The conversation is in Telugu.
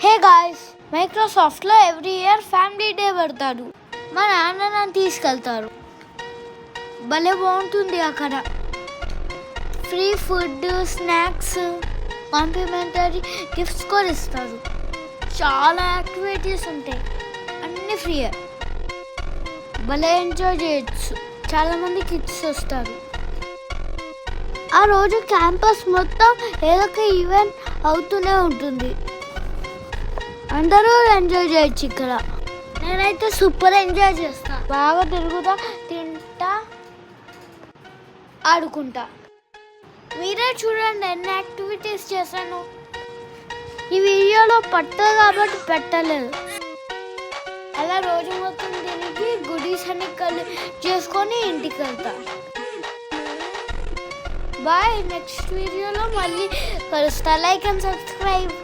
హే గాయ్స్, మైక్రోసాఫ్ట్లో ఎవ్రీ ఇయర్ ఫ్యామిలీ డే పెడతారు. మా నాన్న నన్ను తీసుకెళ్తారు. భలే బాగుంటుంది అక్కడ. Free food, snacks, complimentary gifts కూడా ఇస్తారు. చాలా యాక్టివిటీస్ ఉంటాయి, అన్నీ ఫ్రీయే. భలే ఎంజాయ్ చేయొచ్చు. చాలామంది కిడ్స్ వస్తారు. ఆ రోజు క్యాంపస్ మొత్తం ఏదో ఒక ఈవెంట్ అవుతూనే ఉంటుంది. అందరూ ఎంజాయ్ చేయొచ్చు ఇక్కడ. నేనైతే సూపర్ ఎంజాయ్ చేస్తా. బాగా తిరుగుతా, తింటా, ఆడుకుంటా. మీరే చూడండి ఎన్ని యాక్టివిటీస్ చేశాను. ఈ వీడియోలో పట్టదు కాబట్టి పెట్టలేదు. అలా రోజు మొత్తం తిరిగి గుడీస్ అన్ని చేసుకొని ఇంటికి వెళ్తా. బాయ్. నెక్స్ట్ వీడియోలో మళ్ళీ కలుస్తా. Like and subscribe.